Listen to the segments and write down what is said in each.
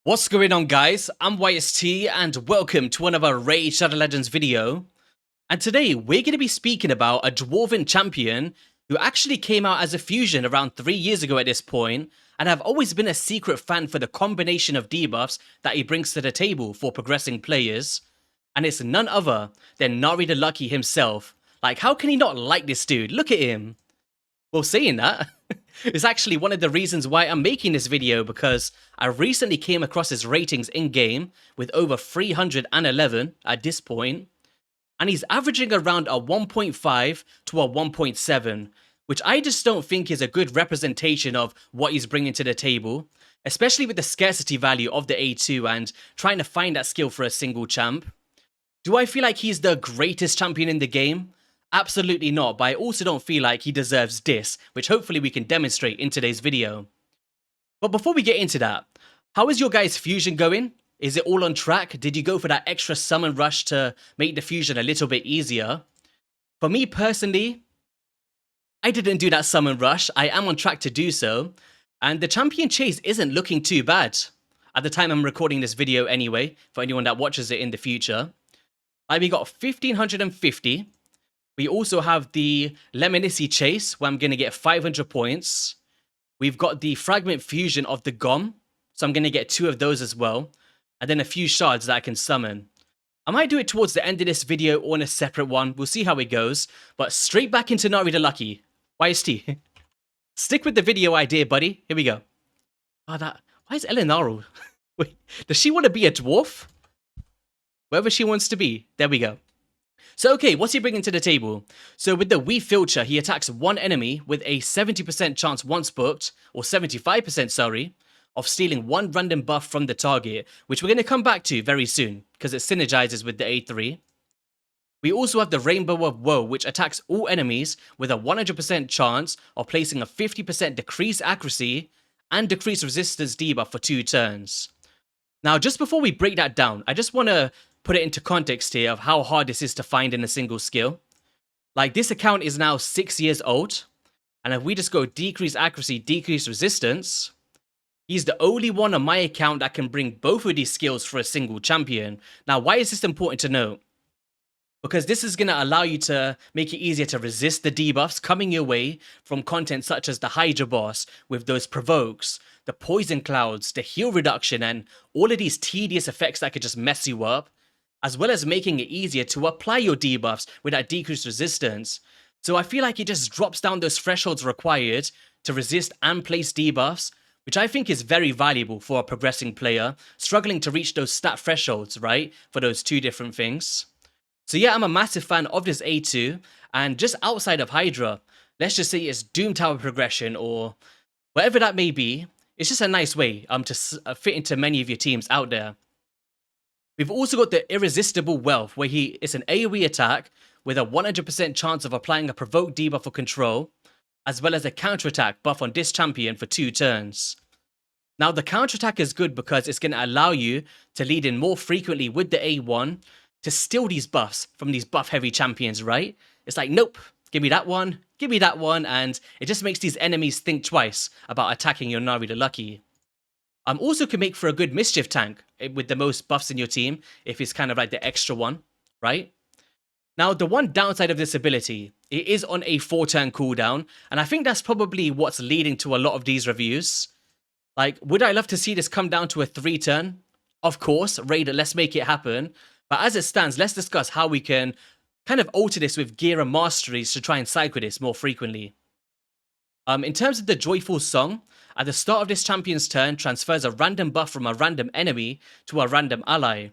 What's going on, guys? I'm YST and welcome to another Raid Shadow Legends video. And today we're going to be speaking about a Dwarven champion who actually came out as a fusion around 3 years ago at this point, and I've always been a secret fan for the combination of debuffs that he brings to the table for progressing players. And it's none other than Nari the Lucky himself. Like, how can he not like this dude? Look at him. Well, saying that, it's actually one of the reasons why I'm making this video, because I recently came across his ratings in-game with over 311 at this point, and he's averaging around a 1.5 to a 1.7, which I just don't think is a good representation of what he's bringing to the table, especially with the scarcity value of the A2 and trying to find that skill for a single champ. Do I feel like he's the greatest champion in the game? Absolutely not, but I also don't feel like he deserves this, which hopefully we can demonstrate in today's video. But before we get into that, how is your guys' fusion going? Is it all on track? Did you go for that extra summon rush to make the fusion a little bit easier? For me personally, I didn't do that summon rush. I am on track to do so, and the champion chase isn't looking too bad. At the time I'm recording this video anyway, for anyone that watches it in the future. We got 1550. We also have the Lemnisci Chase, where I'm going to get 500 points. We've got the Fragment Fusion of the Gom, so I'm going to get 2 of those as well. And then a few shards that I can summon. I might do it towards the end of this video or in a separate one. We'll see how it goes. But straight back into Nari the Lucky. YST. Stick with the video idea, buddy. Here we go. Oh, why is Elenaru? Wait, does she want to be a dwarf? Wherever she wants to be. There we go. So okay, what's he bringing to the table? So with the Wii Filter, he attacks one enemy with a 70% chance once booked, or 75% sorry, of stealing one random buff from the target, which we're going to come back to very soon, because it synergizes with the A3. We also have the Rainbow of Woe, which attacks all enemies with a 100% chance of placing a 50% decreased accuracy and decreased resistance debuff for 2 turns. Now, just before we break that down, I just want to put it into context here of how hard this is to find in a single skill. Like, this account is now 6 years old, and if we just go decrease accuracy, decrease resistance, he's the only one on my account that can bring both of these skills for a single champion. Now, why is this important to note? Because this is going to allow you to make it easier to resist the debuffs coming your way from content such as the Hydra boss with those provokes, the poison clouds, the heal reduction, and all of these tedious effects that could just mess you up, as well as making it easier to apply your debuffs with that decreased resistance. So I feel like it just drops down those thresholds required to resist and place debuffs, which I think is very valuable for a progressing player struggling to reach those stat thresholds, right? For those 2 different things. So yeah, I'm a massive fan of this A2, and just outside of Hydra, let's just say it's Doom Tower progression or whatever that may be, it's just a nice way to fit into many of your teams out there. We've also got the Irresistible Wealth, where it's an AoE attack with a 100% chance of applying a provoked debuff for control, as well as a counterattack buff on this champion for 2 turns. Now, the counterattack is good because it's going to allow you to lead in more frequently with the A1 to steal these buffs from these buff-heavy champions, right? It's like, nope, give me that one, and it just makes these enemies think twice about attacking your Nari the Lucky. Also can make for a good mischief tank with the most buffs in your team, if it's kind of like the extra one, right? Now, the one downside of this ability, it is on a 4-turn cooldown, and I think that's probably what's leading to a lot of these reviews. Like, would I love to see this come down to a 3-turn? Of course, Raider, let's make it happen. But as it stands, let's discuss how we can kind of alter this with gear and masteries to try and cycle this more frequently. In terms of the Joyful Song, at the start of this champion's turn, transfers a random buff from a random enemy to a random ally.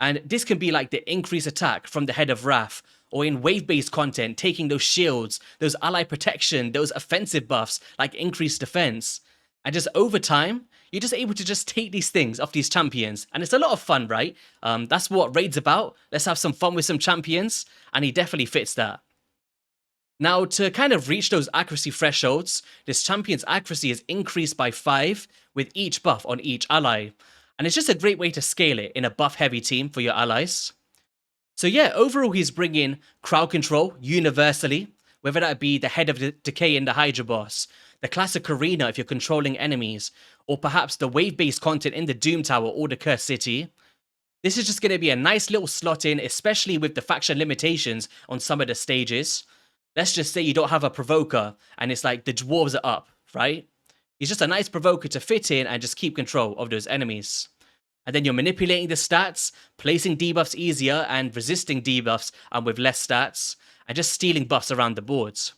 And this can be like the increased attack from the Head of Wrath, or in wave-based content, taking those shields, those ally protection, those offensive buffs, like increased defense. And just over time, you're just able to just take these things off these champions. And it's a lot of fun, right? That's what Raid's about. Let's have some fun with some champions. And he definitely fits that. Now, to kind of reach those accuracy thresholds, this champion's accuracy is increased by 5 with each buff on each ally. And it's just a great way to scale it in a buff-heavy team for your allies. So yeah, overall he's bringing crowd control universally, whether that be the Head of Decay in the Hydra boss, the classic arena if you're controlling enemies, or perhaps the wave-based content in the Doom Tower or the Cursed City. This is just going to be a nice little slot in, especially with the faction limitations on some of the stages. Let's just say you don't have a provoker, and it's like the dwarves are up, right? He's just a nice provoker to fit in and just keep control of those enemies. And then you're manipulating the stats, placing debuffs easier and resisting debuffs with less stats, and just stealing buffs around the boards.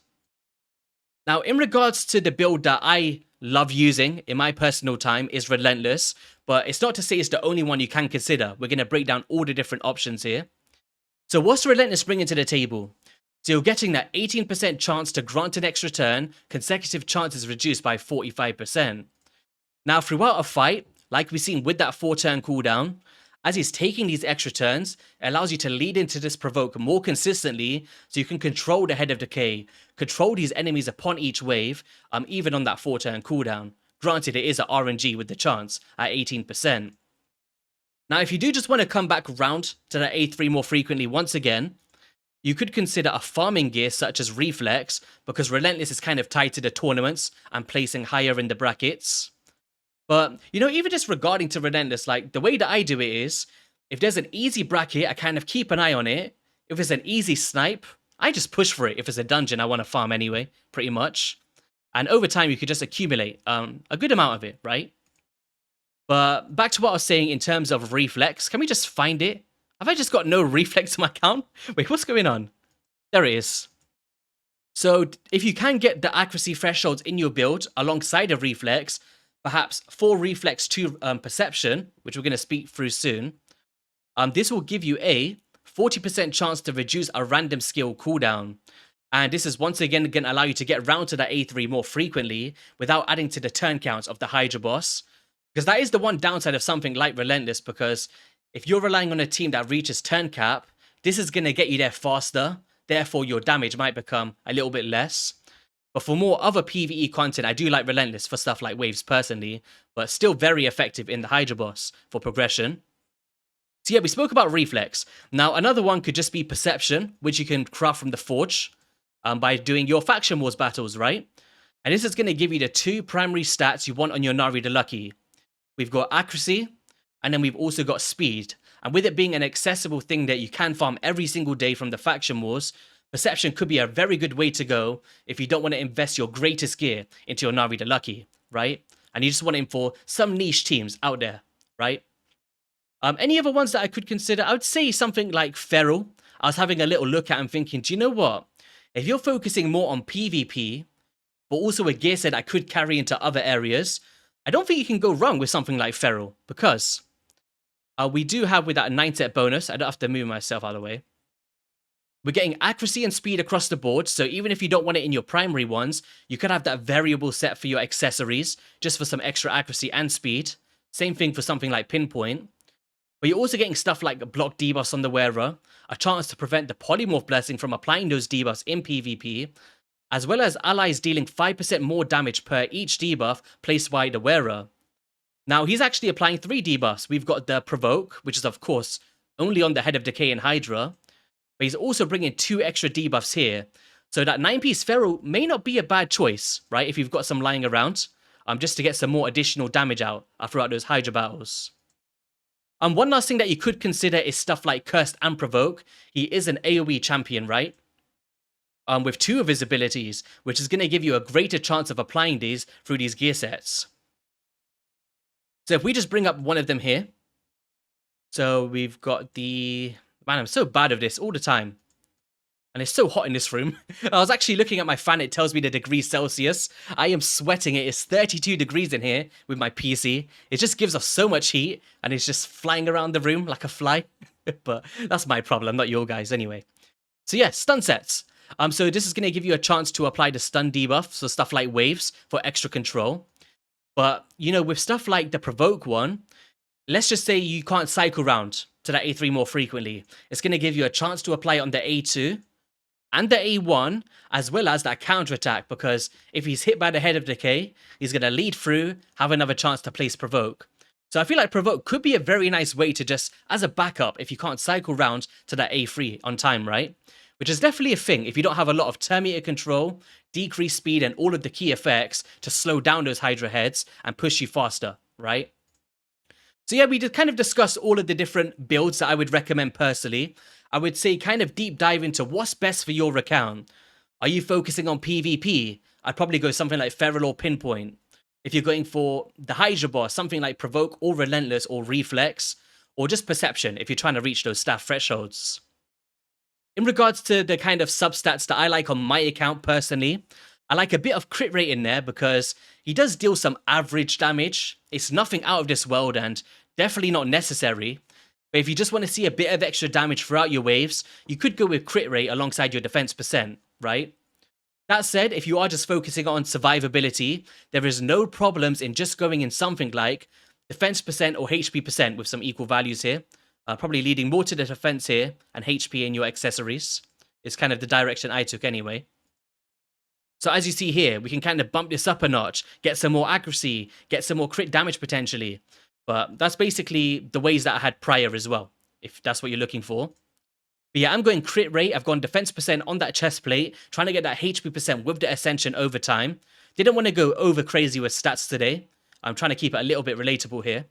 Now, in regards to the build that I love using in my personal time is Relentless, but it's not to say it's the only one you can consider. We're going to break down all the different options here. So what's Relentless bringing to the table? So you're getting that 18% chance to grant an extra turn, consecutive chances reduced by 45%. Now, throughout a fight, like we've seen with that 4-turn cooldown, as he's taking these extra turns, it allows you to lead into this provoke more consistently so you can control the Head of Decay, control these enemies upon each wave, even on that 4-turn cooldown. Granted, it is an RNG with the chance at 18%. Now, if you do just want to come back round to that A3 more frequently once again, you could consider a farming gear such as Reflex, because Relentless is kind of tied to the tournaments and placing higher in the brackets. But, you know, even just regarding to Relentless, like, the way that I do it is, if there's an easy bracket, I kind of keep an eye on it. If it's an easy snipe, I just push for it. If it's a dungeon, I want to farm anyway, pretty much. And over time, you could just accumulate a good amount of it, right? But back to what I was saying in terms of Reflex. Can we just find it? Have I just got no Reflex in my account? Wait, what's going on? There it is. So if you can get the accuracy thresholds in your build alongside a Reflex, perhaps 4 Reflex, 2 Perception, which we're going to speak through soon, this will give you a 40% chance to reduce a random skill cooldown. And this is once again going to allow you to get round to that A3 more frequently without adding to the turn counts of the Hydra boss. Because that is the one downside of something like Relentless, because if you're relying on a team that reaches turn cap, this is going to get you there faster. Therefore, your damage might become a little bit less. But for more other PvE content, I do like Relentless for stuff like waves personally, but still very effective in the Hydra boss for progression. So yeah, we spoke about Reflex. Now, another one could just be Perception, which you can craft from the Forge by doing your Faction Wars battles, right? And this is going to give you the 2 primary stats you want on your Nari The Lucky. We've got Accuracy, and then we've also got Speed. And with it being an accessible thing that you can farm every single day from the Faction Wars, Perception could be a very good way to go if you don't want to invest your greatest gear into your Nari The Lucky, right? And you just want it for some niche teams out there, right? Any other ones that I could consider? I would say something like Feral. I was having a little look at and thinking, do you know what? If you're focusing more on PvP, but also a gear set I could carry into other areas, I don't think you can go wrong with something like Feral, because we do have with that 9-set bonus, I don't have to move myself out of the way. We're getting accuracy and speed across the board, so even if you don't want it in your primary ones, you could have that variable set for your accessories, just for some extra accuracy and speed. Same thing for something like Pinpoint. But you're also getting stuff like block debuffs on the wearer, a chance to prevent the polymorph blessing from applying those debuffs in PvP, as well as allies dealing 5% more damage per each debuff placed by the wearer. Now, he's actually applying 3 debuffs. We've got the Provoke, which is, of course, only on the Head of Decay and Hydra. But he's also bringing 2 extra debuffs here. So that 9-piece Feral may not be a bad choice, right? If you've got some lying around, just to get some more additional damage out throughout those Hydra battles. One last thing that you could consider is stuff like Cursed and Provoke. He is an AoE champion, right? With 2 of his abilities, which is going to give you a greater chance of applying these through these gear sets. So if we just bring up one of them here. So we've got the... Man, I'm so bad at this all the time. And it's so hot in this room. I was actually looking at my fan. It tells me the degrees Celsius. I am sweating. It is 32 degrees in here with my PC. It just gives off so much heat. And it's just flying around the room like a fly. But that's my problem, not your guys anyway. So yeah, stun sets. So this is going to give you a chance to apply the stun debuff. So stuff like waves for extra control. But, you know, with stuff like the Provoke one, let's just say you can't cycle round to that A3 more frequently. It's going to give you a chance to apply it on the A2 and the A1, as well as that counterattack, because if he's hit by the Head of Decay, he's going to lead through, have another chance to place Provoke. So I feel like Provoke could be a very nice way to just, as a backup, if you can't cycle round to that A3 on time, right? which is definitely a thing if you don't have a lot of turn meter control, decreased speed, and all of the key effects to slow down those Hydra heads and push you faster, right? So yeah, we did kind of discuss all of the different builds that I would recommend personally. I would say kind of deep dive into what's best for your account. Are you focusing on PvP? I'd probably go something like Feral or Pinpoint. If you're going for the Hydra boss, something like Provoke or Relentless or Reflex, or just Perception if you're trying to reach those staff thresholds. In regards to the kind of substats that I like on my account personally, I like a bit of crit rate in there because he does deal some average damage. It's nothing out of this world and definitely not necessary. But if you just want to see a bit of extra damage throughout your waves, you could go with crit rate alongside your defense percent, right? That said, if you are just focusing on survivability, there is no problems in just going in something like defense percent or HP percent with some equal values here. Probably leading more to the defense here and HP in your accessories. Is kind of the direction I took anyway. So as you see here, we can kind of bump this up a notch, get some more accuracy, get some more crit damage potentially. But that's basically the ways that I had prior as well, if that's what you're looking for. But yeah, I'm going crit rate. I've gone defense percent on that chest plate, trying to get that HP percent with the Ascension over time. Didn't want to go over crazy with stats today. I'm trying to keep it a little bit relatable here.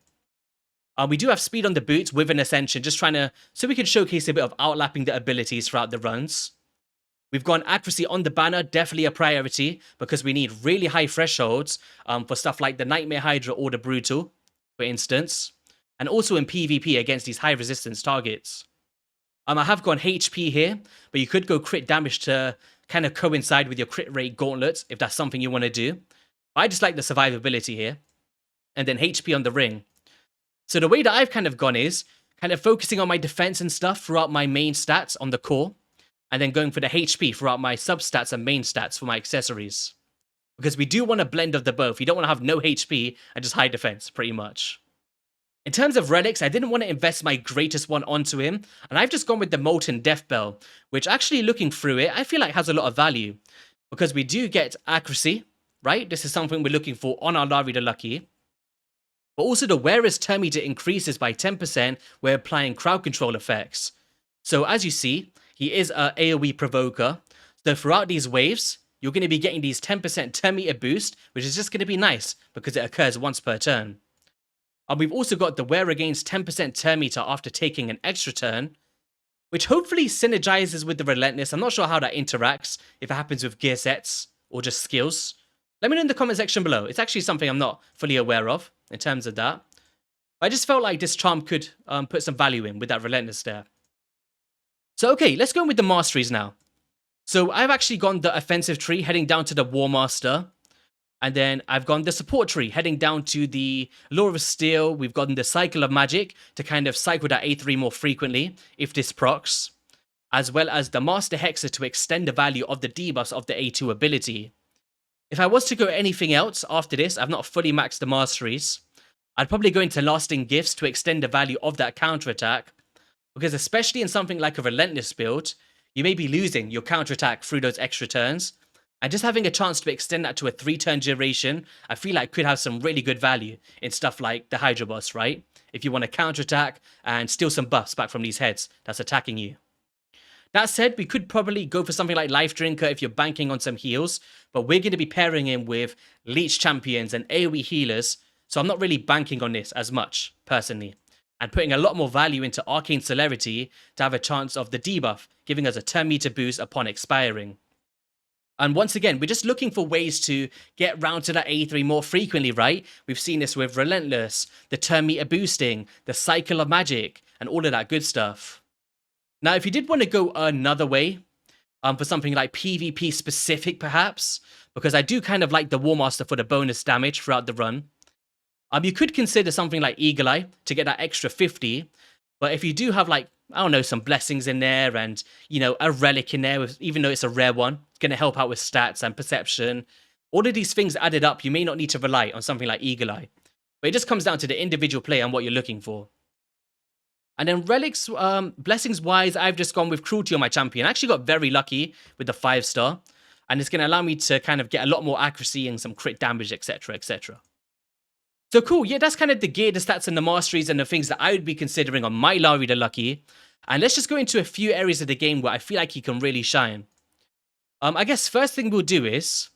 We do have speed on the boots with an Ascension, just trying to, so we can showcase a bit of outlapping the abilities throughout the runs. We've gone accuracy on the banner, definitely a priority, because we need really high thresholds for stuff like the Nightmare Hydra or the Brutal, for instance. And also in PvP against these high resistance targets. I have gone HP here, but you could go crit damage to kind of coincide with your crit rate gauntlet, if that's something you want to do. I just like the survivability here. And then HP on the ring. So the way that I've kind of gone is kind of focusing on my defense and stuff throughout my main stats on the core. And then going for the HP throughout my substats and main stats for my accessories. Because we do want a blend of the both. You don't want to have no HP and just high defense, pretty much. In terms of relics, I didn't want to invest my greatest one onto him. And I've just gone with the Molten Death Bell, which actually looking through it, I feel like has a lot of value. Because we do get accuracy, right? This is something we're looking for on our Nari The Lucky. But also the wearer's turn meter increases by 10% when applying crowd control effects. So as you see, he is an AoE provoker. So throughout these waves, you're going to be getting these 10% turn meter boost, which is just going to be nice because it occurs once per turn. And we've also got the wearer gains 10% turn meter after taking an extra turn, which hopefully synergizes with the Relentless. I'm not sure how that interacts, if it happens with gear sets or just skills. Let me know in the comment section below. It's actually something I'm not fully aware of in terms of that. But I just felt like this charm could put some value in with that Relentless there. So okay, let's go with the Masteries now. So I've actually gone the offensive tree heading down to the War Master. And then I've gone the support tree heading down to the Lure of Steel. We've gotten the Cycle of Magic to kind of cycle that A3 more frequently if this procs. As well as the Master Hexer to extend the value of the debuffs of the A2 ability. If I was to go anything else after this, I've not fully maxed the Masteries. I'd probably go into Lasting Gifts to extend the value of that counterattack. Because especially in something like a Relentless build, you may be losing your counterattack through those extra turns. And just having a chance to extend that to a 3-turn duration, I feel like could have some really good value in stuff like the Hydra boss, right? If you want to counterattack and steal some buffs back from these heads that's attacking you. That said, we could probably go for something like Life Drinker if you're banking on some heals, but we're going to be pairing him with Leech Champions and AoE healers, so I'm not really banking on this as much, personally. And putting a lot more value into Arcane Celerity to have a chance of the debuff, giving us a turn meter boost upon expiring. And once again, we're just looking for ways to get round to that A3 more frequently, right? We've seen this with Relentless, the turn meter boosting, the Cycle of Magic, and all of that good stuff. Now, if you did want to go another way, for something like PvP specific perhaps, because I do kind of like the War Master for the bonus damage throughout the run, you could consider something like Eagle Eye to get that extra 50, but if you do have like, I don't know, some blessings in there and, you know, a relic in there, even though it's a rare one, it's going to help out with stats and perception. All of these things added up, you may not need to rely on something like Eagle Eye. But it just comes down to the individual play and what you're looking for. And then relics, blessings-wise, I've just gone with Cruelty on my champion. I actually got very lucky with the 5-star. And it's going to allow me to kind of get a lot more accuracy and some crit damage, etc, etc. So cool, yeah, that's kind of the gear, the stats, and the masteries, and the things that I would be considering on my Nari The Lucky. And let's just go into a few areas of the game where I feel like he can really shine. I guess first thing we'll do is,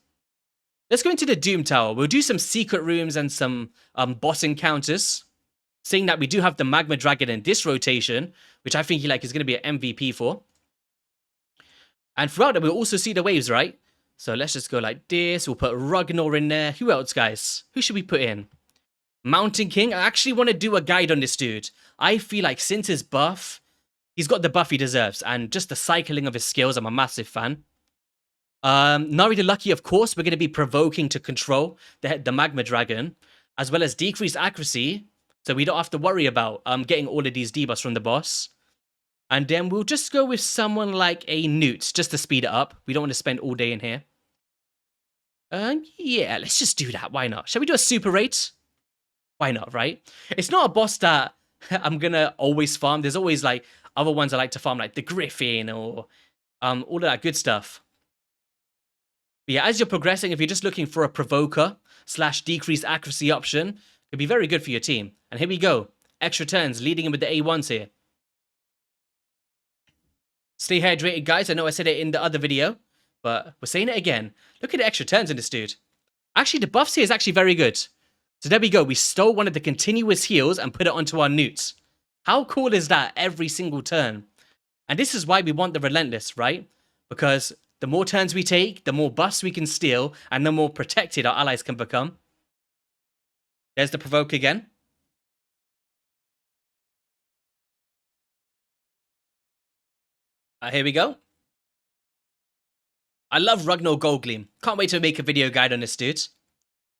let's go into the Doom Tower. We'll do some secret rooms and some boss encounters. Seeing that we do have the Magma Dragon in this rotation, which I think he is going to be an MVP for. And throughout that, we'll also see the waves, right? So let's just go like this. We'll put Ragnar in there. Who else, guys? Who should we put in? Mountain King. I actually want to do a guide on this dude. I feel like since his buff, he's got the buff he deserves. And just the cycling of his skills, I'm a massive fan. Nari the Lucky, of course, we're going to be provoking to control the Magma Dragon, as well as decreased accuracy, so we don't have to worry about getting all of these debuffs from the boss. And then we'll just go with someone like a Newt, just to speed it up. We don't want to spend all day in here. Yeah, let's just do that. Why not? Shall we do a super rate? Why not, right? It's not a boss that I'm going to always farm. There's always like other ones I like to farm, like the Griffin or all of that good stuff. But yeah, as you're progressing, if you're just looking for a provoker / decreased accuracy option, it could be very good for your team. And here we go. Extra turns, leading in with the A1s here. Stay hydrated, guys. I know I said it in the other video, but we're saying it again. Look at the extra turns in this dude. Actually, the buffs here is actually very good. So there we go. We stole one of the continuous heals and put it onto our Newts. How cool is that every single turn? And this is why we want the Relentless, right? Because the more turns we take, the more buffs we can steal, and the more protected our allies can become. There's the provoke again. Here we go. I love Ragnar Goldgleam. Can't wait to make a video guide on this dude.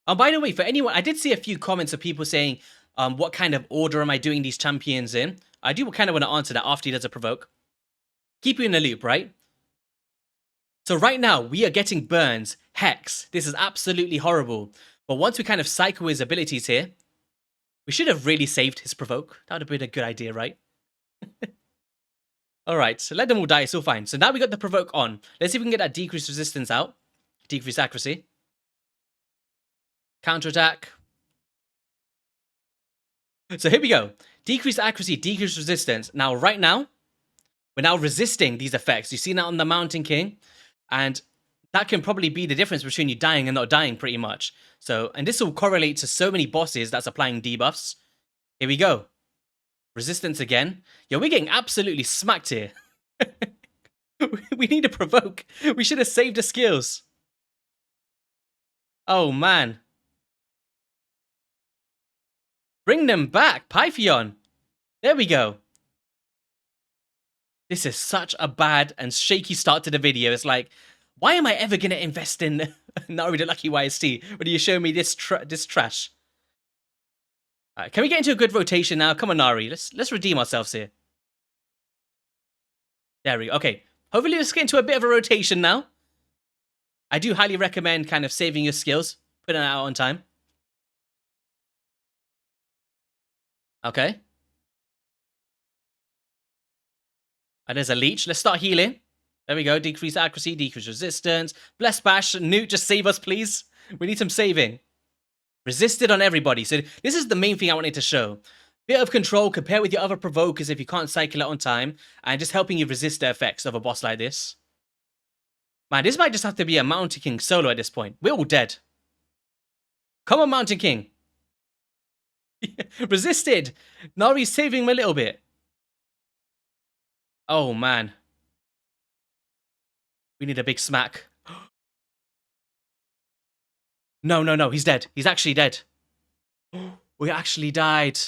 By the way, for anyone, I did see a few comments of people saying, what kind of order am I doing these champions in? I do kind of want to answer that after he does a provoke. Keep you in the loop, right? So right now, we are getting burns, Hex. This is absolutely horrible. But once we kind of cycle his abilities here, we should have really saved his provoke. That would have been a good idea, right? Alright, so let them all die, it's all fine. So now we got the provoke on. Let's see if we can get that decreased resistance out. Decreased accuracy. Counterattack. So here we go. Decreased accuracy, decreased resistance. Now, right now, we're now resisting these effects. You see that on the Mountain King? And that can probably be the difference between you dying and not dying, pretty much. So, and this will correlate to so many bosses that's applying debuffs. Here we go. Resistance again. Yo, we're getting absolutely smacked here. We need to provoke. We should have saved the skills. Oh, man. Bring them back, Pythion. There we go. This is such a bad and shaky start to the video. It's like, why am I ever going to invest in Nari The Lucky YST when you show me this trash? Can we get into a good rotation now? Come on, Nari. Let's redeem ourselves here. There we go. Okay. Hopefully let's get into a bit of a rotation now. I do highly recommend kind of saving your skills. Putting it out on time. Okay. And there's a leech. Let's start healing. There we go. Decrease accuracy, decrease resistance. Bless Bash. Newt, just save us, please. We need some saving. Resisted on everybody. So this is the main thing I wanted to show. Bit of control, compare with your other provokers if you can't cycle it on time, and just helping you resist the effects of a boss like this. Man, this might just have to be a Mountain King solo at this point. We're all dead. Come on, Mountain King. Resisted. Nari's saving him a little bit. Oh, man. We need a big smack. No. He's dead. He's actually dead. We actually died.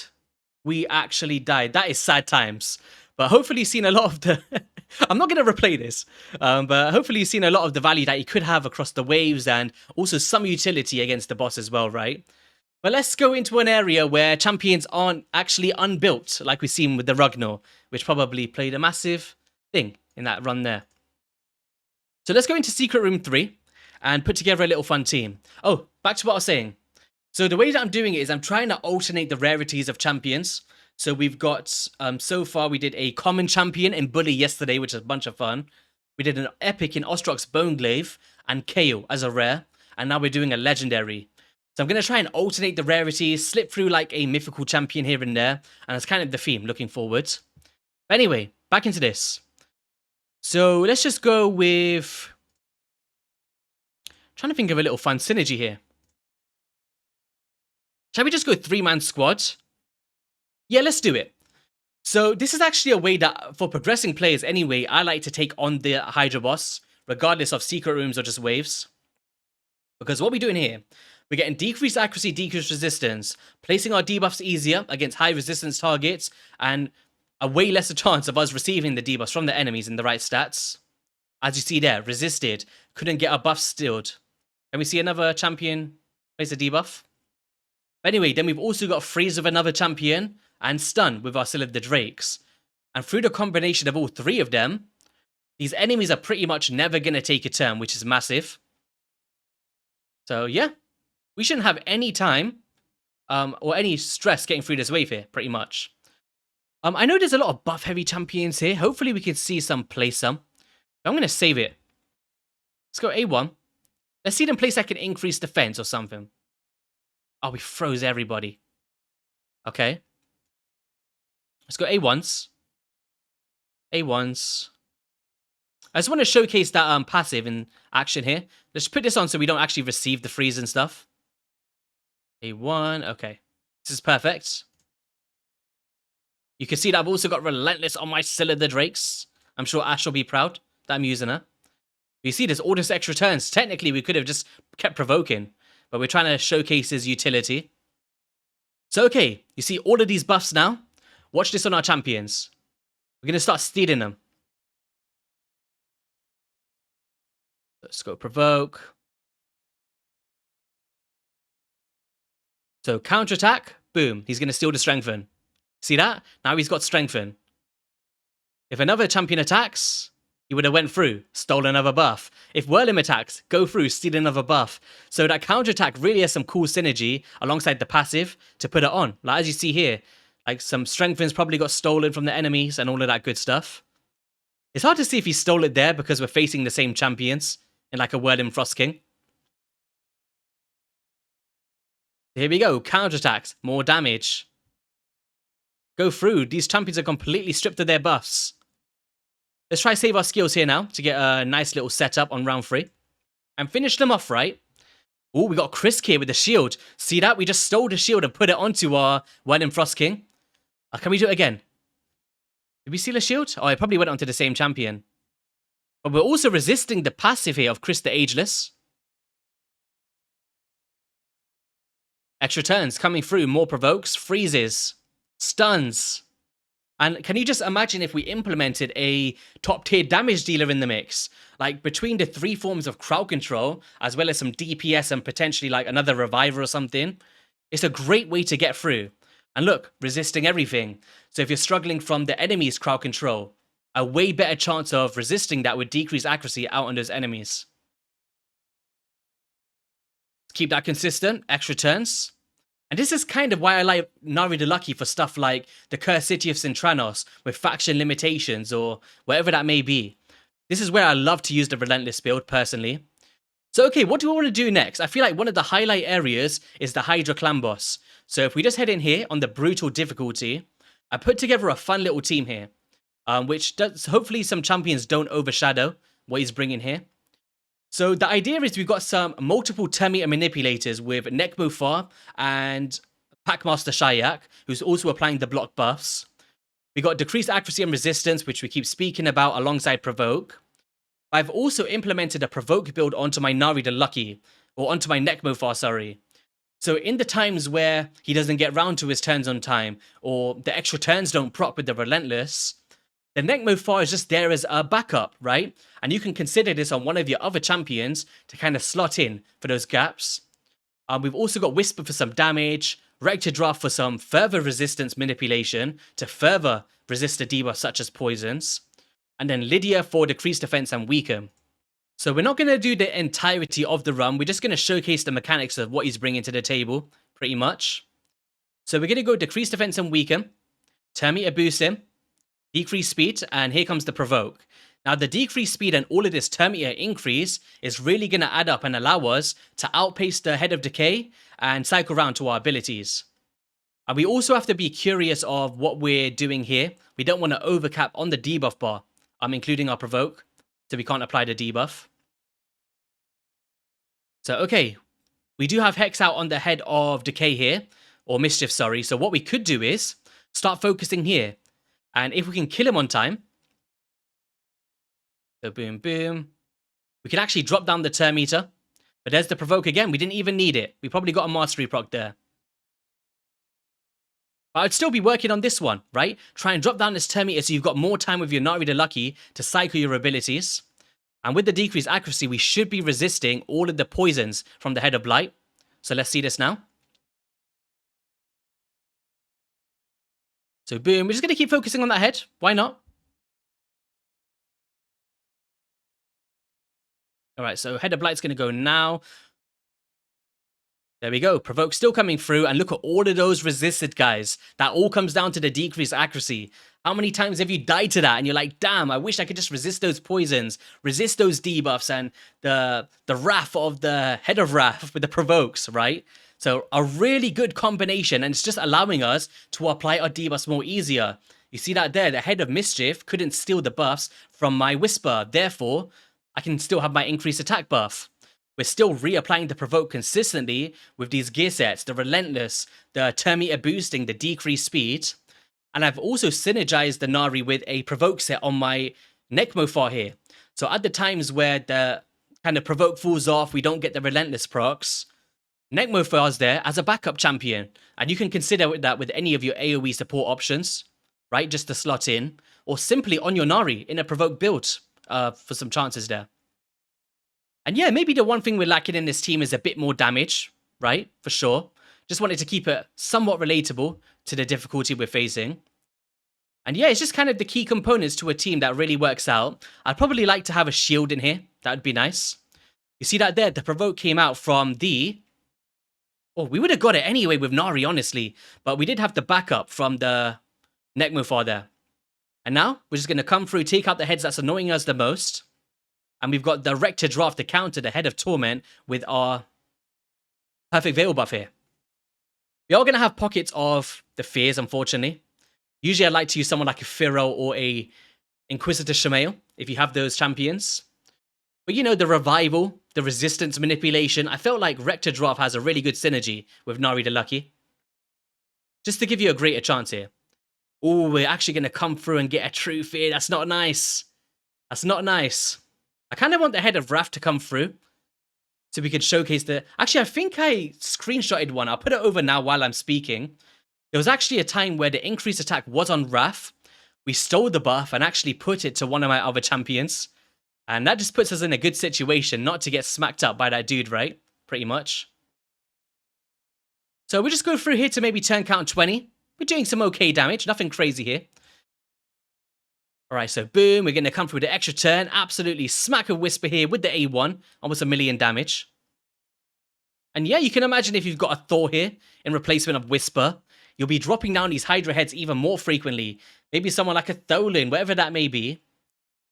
We actually died. That is sad times. But hopefully you've seen a lot of the... I'm not going to replay this. But hopefully you've seen a lot of the value that you could have across the waves and also some utility against the boss as well, right? But let's go into an area where champions aren't actually unbuilt, like we've seen with the Ragnar, which probably played a massive thing in that run there. So let's go into Secret Room 3 and put together a little fun team. Oh, back to what I was saying. So the way that I'm doing it is I'm trying to alternate the rarities of champions. So we've got, so far we did a common champion in Bully yesterday, which is a bunch of fun. We did an epic in Ostrox Boneglaive and KO as a rare. And now we're doing a legendary. So I'm going to try and alternate the rarities, slip through like a mythical champion here and there. And that's kind of the theme looking forward. But anyway, back into this. So let's just go with... trying to think of a little fun synergy here. Shall we just go 3-man squad? Yeah, let's do it. So this is actually a way that, for progressing players anyway, I like to take on the Hydra boss, regardless of secret rooms or just waves. Because what we're doing here, we're getting decreased accuracy, decreased resistance, placing our debuffs easier against high resistance targets, and a way lesser chance of us receiving the debuffs from the enemies in the right stats. As you see there, resisted, couldn't get our buffs stilled. Can we see another champion place a debuff? But anyway, then we've also got freeze with another champion, and stun with our Seal of the Drakes. And through the combination of all three of them, these enemies are pretty much never going to take a turn, which is massive. So yeah, we shouldn't have any time or any stress getting through this wave here, pretty much. I know there's a lot of buff-heavy champions here. Hopefully we can see some play some. I'm going to save it. Let's go A1. Let's see them place like an increased defense or something. Oh, we froze everybody. Okay. Let's go A1s. A1s. I just want to showcase that passive in action here. Let's put this on so we don't actually receive the freeze and stuff. A1, okay. This is perfect. You can see that I've also got Relentless on my Seal of the Drakes. I'm sure Ash will be proud that I'm using her. You see, there's all this extra turns. Technically, we could have just kept provoking, but we're trying to showcase his utility. So, okay, you see all of these buffs now. Watch this on our champions. We're going to start stealing them. Let's go provoke. So counterattack, boom. He's going to steal the strengthen. See that? Now he's got strengthen. If another champion attacks, he would have went through, stole another buff. If Whirlim attacks, go through, steal another buff. So that counterattack really has some cool synergy alongside the passive to put it on. Like as you see here, like some strengthens probably got stolen from the enemies and all of that good stuff. It's hard to see if he stole it there because we're facing the same champions in like a Whirlim Frost King. Here we go, counterattacks, more damage. Go through, these champions are completely stripped of their buffs. Let's try save our skills here now to get a nice little setup on round 3. And finish them off right. Oh, we got Chris here with the shield. See that? We just stole the shield and put it onto our Whirlim Frost King. Can we do it again? Did we steal a shield? Oh, it probably went onto the same champion. But we're also resisting the passive here of Chris the Ageless. Extra turns coming through, more provokes, freezes, stuns. And can you just imagine if we implemented a top tier damage dealer in the mix? Like between the 3 forms of crowd control, as well as some DPS and potentially like another reviver or something. It's a great way to get through. And look, resisting everything. So if you're struggling from the enemy's crowd control, a way better chance of resisting that with decreased accuracy out on those enemies. Keep that consistent, extra turns. And this is kind of why I like Nari the Lucky for stuff like the Cursed City of Sintranos with faction limitations or whatever that may be. This is where I love to use the Relentless build personally. So okay, what do I want to do next? I feel like one of the highlight areas is the Hydra clan boss. So if we just head in here on the brutal difficulty, I put together a fun little team here. Which does, hopefully some champions don't overshadow what he's bringing here. So the idea is we've got some multiple Terminator manipulators with Nekmo Far and Packmaster Shayak, who's also applying the block buffs. We got decreased accuracy and resistance, which we keep speaking about alongside provoke. I've also implemented a provoke build onto my Nari the Lucky, or onto my Nekmo Far, sorry. So in the times where he doesn't get round to his turns on time, or the extra turns don't proc with the Relentless, the Nekmo Far is just there as a backup, right? And you can consider this on one of your other champions to kind of slot in for those gaps. We've also got Whisper for some damage, Rector Dwarf for some further resistance manipulation to further resist the debuffs such as poisons. And then Lydia for decreased defense and weaken. So we're not going to do the entirety of the run. We're just going to showcase the mechanics of what he's bringing to the table, pretty much. So we're going to go decreased defense and weaken. Terminator boost him. Decrease speed, and here comes the provoke. Now the decreased speed and all of this Terminator increase is really going to add up and allow us to outpace the Head of Decay and cycle around to our abilities. And we also have to be curious of what we're doing here. We don't want to overcap on the debuff bar, including our provoke, so we can't apply the debuff. So, okay, we do have Hex out on the head of Decay here, or Mischief, sorry. So what we could do is start focusing here. And if we can kill him on time, so boom, boom, we can actually drop down the turn meter. But there's the provoke again. We didn't even need it. We probably got a mastery proc there. But I'd still be working on this one, right? Try and drop down this turn meter so you've got more time with your Nari the Lucky to cycle your abilities. And with the decreased accuracy, we should be resisting all of the poisons from the Head of Blight. So let's see this now. So boom, we're just going to keep focusing on that head. Why not? All right, so Head of Blight's going to go now. There we go. Provoke still coming through. And look at all of those resisted, guys. That all comes down to the decreased accuracy. How many times have you died to that? And you're like, damn, I wish I could just resist those poisons, resist those debuffs, and the wrath of the Head of Wrath with the provokes, right? So a really good combination. And it's just allowing us to apply our debuffs more easier. You see that there? The Head of Mischief couldn't steal the buffs from my Whisper. Therefore, I can still have my increased attack buff. We're still reapplying the provoke consistently with these gear sets, the relentless, the turn meter boosting, the decreased speed. And I've also synergized the Nari with a provoke set on my Necmofar here. So at the times where the kind of provoke falls off, we don't get the relentless procs, Necmofar's there as a backup champion. And you can consider that with any of your AoE support options, right? Just to slot in, or simply on your Nari in a provoke build for some chances there. And yeah, maybe the one thing we're lacking in this team is a bit more damage, right? For sure. Just wanted to keep it somewhat relatable to the difficulty we're facing. And yeah, it's just kind of the key components to a team that really works out. I'd probably like to have a shield in here. That would be nice. You see that there? The provoke came out from the... Oh, we would have got it anyway with Nari, honestly. But we did have the backup from the Necmofar there. And now, we're just going to come through, take out the heads that's annoying us the most. And we've got the Rector Draft to counter the Head of Torment with our Perfect Veil buff here. We are going to have pockets of the fears, unfortunately. Usually I'd like to use someone like a Pharaoh or a Inquisitor Shamail, if you have those champions. But you know, the revival, the resistance manipulation, I felt like Rector Draft has a really good synergy with Nari the Lucky. Just to give you a greater chance here. Oh, we're actually going to come through and get a true fear. That's not nice. That's not nice. I kind of want the Head of Wrath to come through so we could showcase the... Actually, I think I screenshotted one. I'll put it over now while I'm speaking. There was actually a time where the increased attack was on Wrath. We stole the buff and actually put it to one of my other champions. And that just puts us in a good situation not to get smacked up by that dude, right? Pretty much. So we'll just go through here to maybe turn count 20. We're doing some okay damage. Nothing crazy here. All right, so boom, we're going to come through the extra turn. Absolutely smack a Whisper here with the A1. Almost 1 million damage. And yeah, you can imagine if you've got a Thor here in replacement of Whisper, you'll be dropping down these Hydra heads even more frequently. Maybe someone like a Tholin, whatever that may be.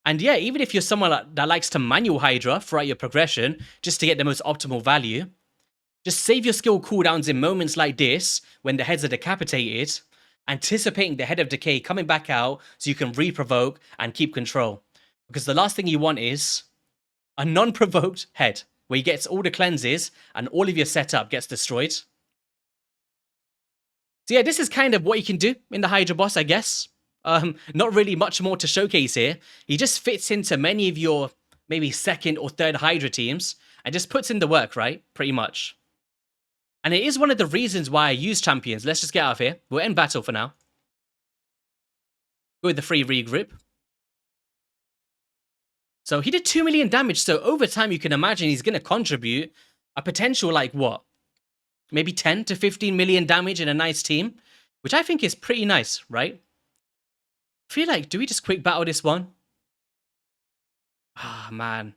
And yeah, even if you're someone that likes to manual Hydra throughout your progression, just to get the most optimal value, just save your skill cooldowns in moments like this, when the heads are decapitated, anticipating the Head of Decay coming back out so you can re-provoke and keep control. Because the last thing you want is a non-provoked head where he gets all the cleanses and all of your setup gets destroyed. So yeah, this is kind of what you can do in the Hydra boss, I guess. Not really much more to showcase here. He just fits into many of your maybe second or third Hydra teams and just puts in the work, right? Pretty much. And it is one of the reasons why I use champions. Let's just get out of here. We'll end battle for now. Go with the free regroup. So he did 2 million damage. So over time, you can imagine he's going to contribute a potential like what? Maybe 10 to 15 million damage in a nice team. Which I think is pretty nice, right? I feel like, do we just quick battle this one? Ah, man.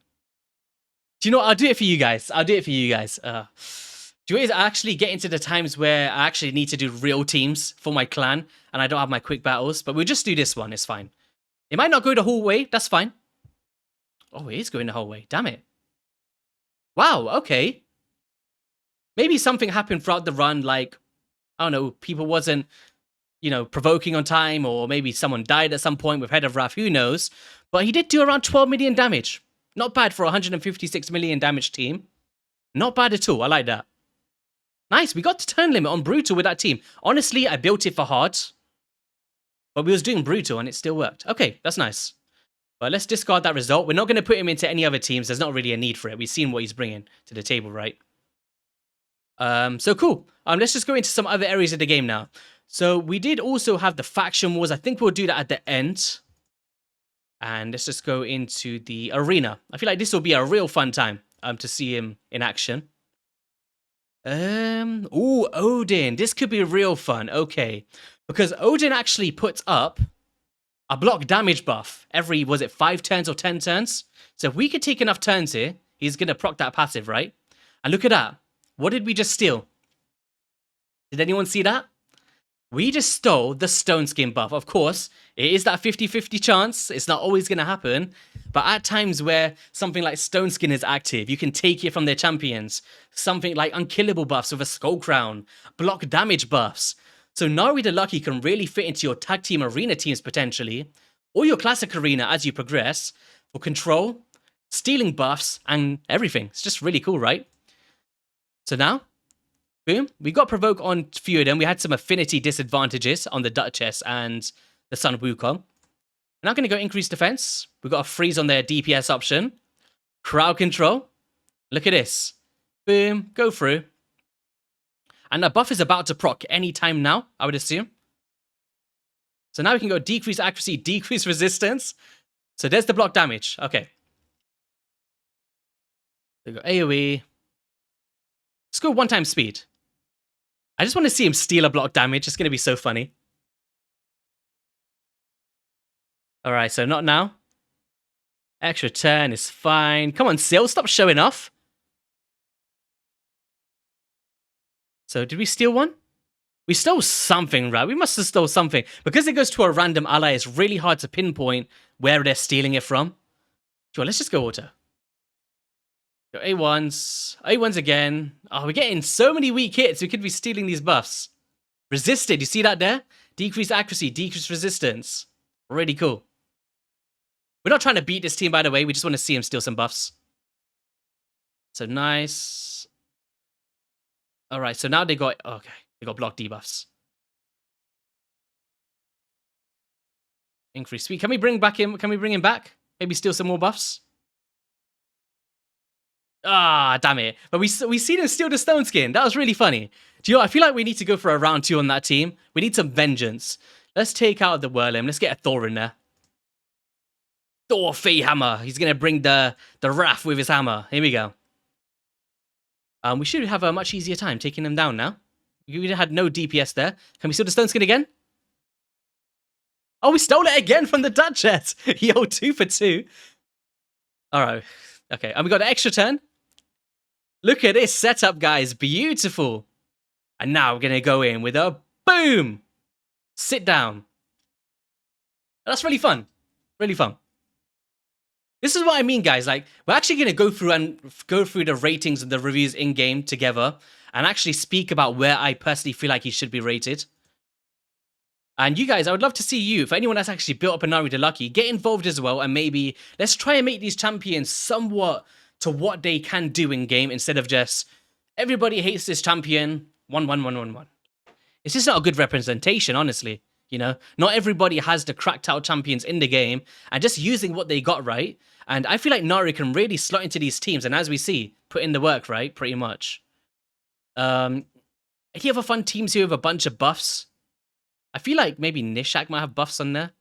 Do you know what? I'll do it for you guys. I'll do it for you guys. Do you actually get into the times where I actually need to do real teams for my clan and I don't have my quick battles? But we'll just do this one. It's fine. It might not go the whole way. That's fine. Oh, it is going the whole way. Damn it. Wow, okay. Maybe something happened throughout the run, like, I don't know, people wasn't, provoking on time, or maybe someone died at some point with Head of Wrath, who knows. But he did do around 12 million damage. Not bad for a 156 million damage team. Not bad at all. I like that. Nice. We got to turn limit on Brutal with that team. Honestly, I built it for hard. But we was doing Brutal and it still worked. Okay, that's nice. But let's discard that result. We're not going to put him into any other teams. There's not really a need for it. We've seen what he's bringing to the table, right? So cool. Let's just go into some other areas of the game now. So we did also have the faction wars. I think we'll do that at the end. And let's just go into the arena. I feel like this will be a real fun time to see him in action. Ooh, Odin. This could be real fun. Okay. Because Odin actually puts up a block damage buff every, was it 5 turns or 10 turns? So if we could take enough turns here, he's going to proc that passive, right? And look at that. What did we just steal? Did anyone see that? We just stole the Stone Skin buff. Of course, it is that 50-50 chance. It's not always going to happen. But at times where something like Stone Skin is active, you can take it from their champions. Something like unkillable buffs with a Skull Crown, block damage buffs. So Nari the Lucky can really fit into your tag team arena teams potentially, or your classic arena as you progress, for control, stealing buffs, and everything. It's just really cool, right? So now, boom, we got provoke on a few of them. We had some affinity disadvantages on the Duchess and the Sun Wukong. We're now going to go increase defense. We got a freeze on their DPS option. Crowd control. Look at this. Boom, go through. And the buff is about to proc any time now, I would assume. So now we can go decrease accuracy, decrease resistance. So there's the block damage. Okay. We go AoE. Let's go 1-time speed. I just want to see him steal a block damage. It's going to be so funny. Alright, so not now. Extra turn is fine. Come on, Sil, stop showing off. So did we steal one? We stole something, right? We must have stole something. Because it goes to a random ally, it's really hard to pinpoint where they're stealing it from. Sure, let's just go auto. Go A1s. A1s again. Oh, we're getting so many weak hits. We could be stealing these buffs. Resisted. You see that there? Decrease accuracy. Decrease resistance. Really cool. We're not trying to beat this team, by the way. We just want to see him steal some buffs. So nice. Alright, so now they got... Okay. They got block debuffs. Increase speed. Can we bring him back? Maybe steal some more buffs? Ah, damn it. But we seen him steal the Stone Skin. That was really funny. Do you know, I feel like we need to go for a round 2 on that team. We need some vengeance. Let's take out the Whirlim. Let's get a Thor in there. Thor Fey Hammer. He's going to bring the wrath with his hammer. Here we go. We should have a much easier time taking him down now. We had no DPS there. Can we steal the Stone Skin again? Oh, we stole it again from the Duchess. Yo, 2 for 2. All right. Okay, and we got an extra turn. Look at this setup, guys. Beautiful. And now we're going to go in with a boom. Sit down. That's really fun. Really fun. This is what I mean, guys. Like, we're actually going to go through the ratings and the reviews in-game together and actually speak about where I personally feel like he should be rated. And you guys, I would love to see you, if anyone that's actually built up a Nari the Lucky, get involved as well, and maybe let's try and make these champions somewhat to what they can do in-game instead of just, everybody hates this champion, 1-1-1-1-1. It's just not a good representation, honestly. You know, not everybody has the cracked out champions in the game, and just using what they got right. And I feel like Nari can really slot into these teams, and as we see, put in the work, right? Pretty much. Any other fun teams here with a bunch of buffs? I feel like maybe Nishak might have buffs on there.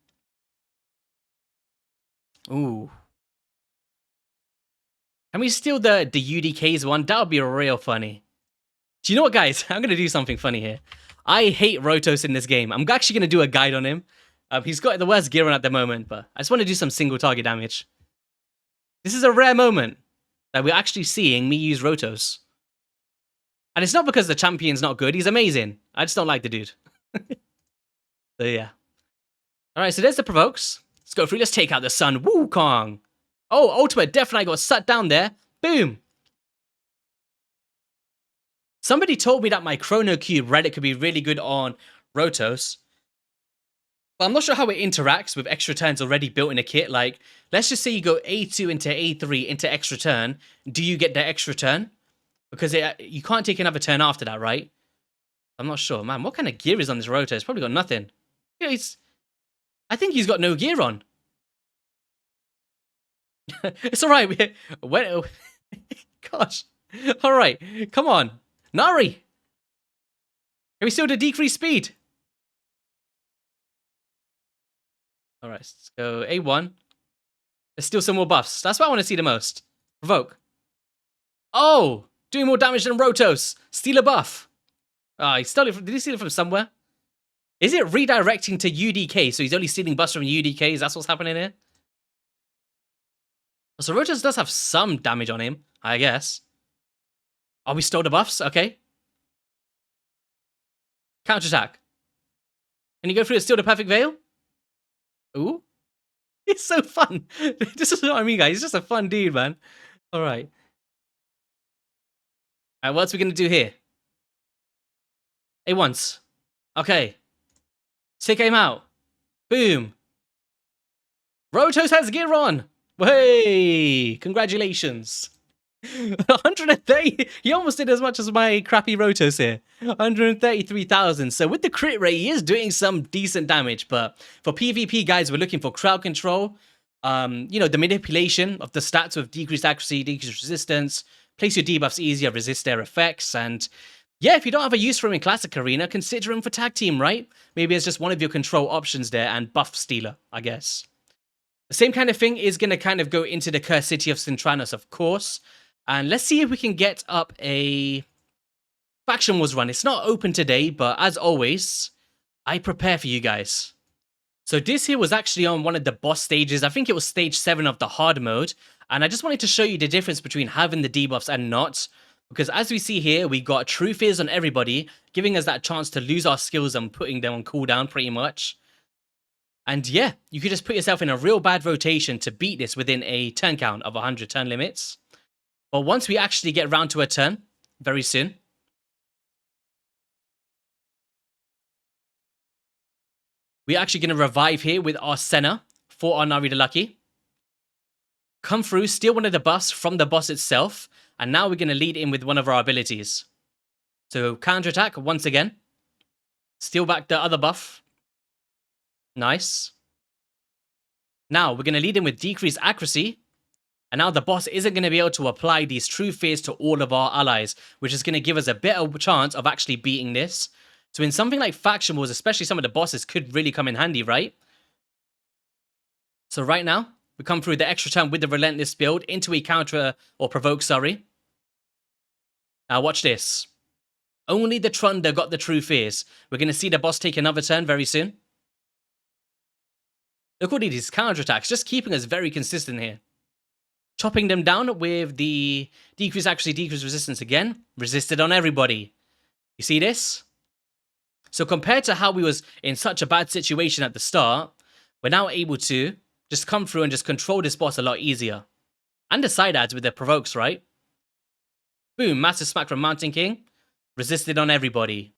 Ooh. Can we steal the UDK's one? That would be real funny. Do you know what, guys? I'm going to do something funny here. I hate Rotos in this game. I'm actually going to do a guide on him. He's got the worst gear on at the moment, but I just want to do some single target damage. This is a rare moment that we're actually seeing me use Rotos. And it's not because the champion's not good. He's amazing. I just don't like the dude. So yeah. Alright, so there's the provokes. Let's go through. Let's take out the Sun Wukong. Oh, ultimate definitely got sat down there. Boom. Somebody told me that my Chrono Cube relic could be really good on Rotos. But I'm not sure how it interacts with extra turns already built in a kit. Like, let's just say you go A2 into A3 into extra turn. Do you get the extra turn? Because you can't take another turn after that, right? I'm not sure. Man, what kind of gear is on this Roto? It's probably got nothing. Yeah, I think he's got no gear on. It's alright. Gosh. Alright, come on. Nari! Can we still do decreased speed? Alright, let's go A1. There's still some more buffs. That's what I want to see the most. Provoke. Oh! Doing more damage than Rotos. Steal a buff. Ah, he stole it from, did he steal it from somewhere? Is it redirecting to UDK? So he's only stealing buffs from UDKs? That's what's happening here? So Rotos does have some damage on him, I guess. Oh, we stole the buffs? Okay. Counterattack. Can you go through and steal the perfect veil? Ooh. It's so fun. This is what I mean, guys. He's just a fun dude, man. Alright. Alright, what else are we going to do here? A1s. Okay. Take aim out. Boom. Rotos has gear on. Hey, congratulations. 130. He almost did as much as my crappy Rotos here. 133,000. So with the crit rate, he is doing some decent damage. But for PvP, guys, we're looking for crowd control. You know, the manipulation of the stats with decreased accuracy, decreased resistance. Place your debuffs easier, resist their effects. And yeah, if you don't have a use for him in Classic Arena, consider him for tag team, right? Maybe it's just one of your control options there and buff stealer, I guess. The same kind of thing is going to kind of go into the Cursed City of Sintranos, of course. And let's see if we can get up a Faction Wars run. It's not open today, but as always, I prepare for you guys. So this here was actually on one of the boss stages. I think it was stage 7 of the hard mode. And I just wanted to show you the difference between having the debuffs and not. Because as we see here, we got True Fears on everybody, giving us that chance to lose our skills and putting them on cooldown pretty much. And yeah, you could just put yourself in a real bad rotation to beat this within a turn count of 100 turn limits. But once we actually get round to a turn, very soon, we're actually going to revive here with our Senna for our Nari The Lucky. Come through, steal one of the buffs from the boss itself, and now we're going to lead in with one of our abilities. So counterattack once again. Steal back the other buff. Nice. Now we're going to lead in with decreased accuracy. And now the boss isn't going to be able to apply these True Fears to all of our allies, which is going to give us a better chance of actually beating this. So in something like Faction Wars, especially some of the bosses could really come in handy, right? So right now, we come through the extra turn with the Relentless build into a counter or provoke, sorry. Now watch this. Only the Trunder got the True Fears. We're going to see the boss take another turn very soon. Look at these counterattacks, just keeping us very consistent here. Chopping them down with the decrease accuracy, decrease resistance again. Resisted on everybody. You see this? So compared to how we was in such a bad situation at the start, we're now able to just come through and just control this boss a lot easier. And the side adds with the provokes, right? Boom, massive smack from Mountain King. Resisted on everybody.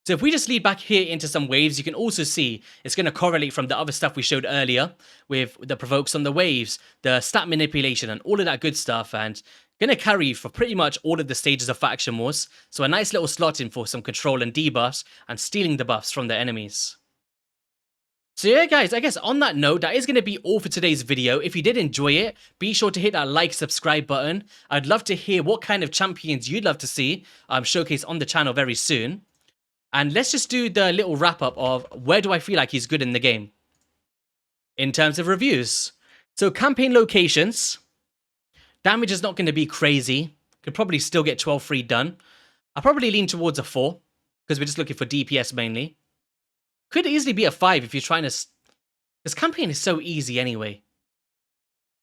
So if we just lead back here into some waves, you can also see it's going to correlate from the other stuff we showed earlier with the provokes on the waves, the stat manipulation and all of that good stuff, and going to carry you for pretty much all of the stages of Faction Wars. So a nice little slot in for some control and debuffs and stealing the buffs from the enemies. So yeah guys, I guess on that note, that is going to be all for today's video. If you did enjoy it, be sure to hit that like, subscribe button. I'd love to hear what kind of champions you'd love to see showcased on the channel very soon. And let's just do the little wrap up of where do I feel like he's good in the game in terms of reviews. So campaign locations, damage is not going to be crazy. Could probably still get 12 free done. I'll probably lean towards a 4 because we're just looking for DPS mainly. Could easily be a 5 if you're trying to... This campaign is so easy anyway.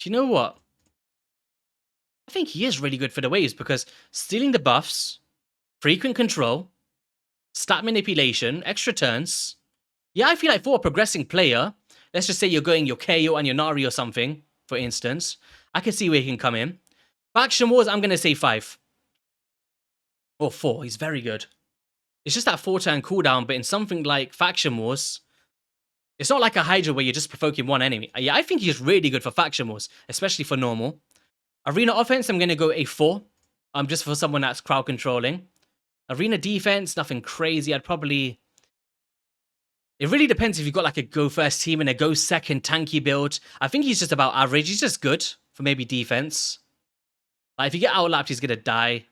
Do you know what? I think he is really good for the waves because stealing the buffs, frequent control, stat manipulation, extra turns. Yeah, I feel like for a progressing player, let's just say you're going your KO and your Nari or something, for instance, I can see where he can come in. Faction Wars, I'm going to say 5. Or 4, he's very good. It's just that 4-turn cooldown, but in something like Faction Wars, it's not like a Hydra where you're just provoking one enemy. Yeah, I think he's really good for Faction Wars, especially for normal. Arena offense, I'm going to go a 4. Just for someone that's crowd controlling. Arena defense, nothing crazy. I'd probably... It really depends if you've got like a go first team and a go second tanky build. I think he's just about average. He's just good for maybe defense. Like if you get outlapped, he's going to die.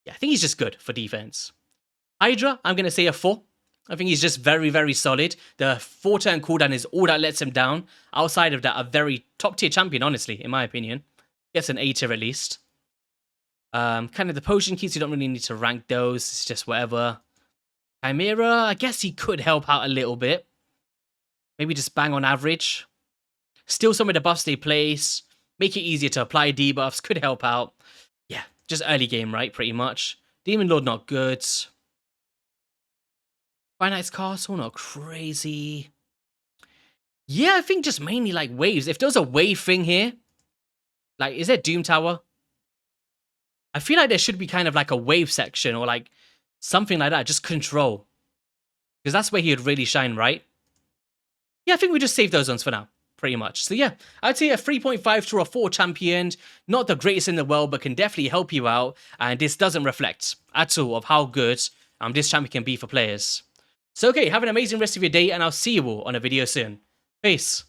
Yeah, I think he's just good for defense. Hydra, I'm going to say a 4. I think he's just very, very solid. The 4-turn cooldown is all that lets him down. Outside of that, a very top-tier champion, honestly, in my opinion. Gets an A tier at least. Kind of the potion keys, you don't really need to rank those. It's just whatever. Chimera, I guess he could help out a little bit. Maybe just bang on average. Steal some of the buffs they place. Make it easier to apply debuffs. Could help out. Yeah, just early game, right? Pretty much. Demon Lord, not good. Finite's Castle, not crazy. Yeah, I think just mainly like waves. If there was a wave thing here, like, is there Doom Tower? I feel like there should be kind of like a wave section or like something like that. Just control. Because that's where he would really shine, right? Yeah, I think we just save those ones for now. Pretty much. So yeah, I'd say a 3.5 to a 4 champion. Not the greatest in the world, but can definitely help you out. And this doesn't reflect at all of how good this champion can be for players. So okay, have an amazing rest of your day, and I'll see you all on a video soon. Peace.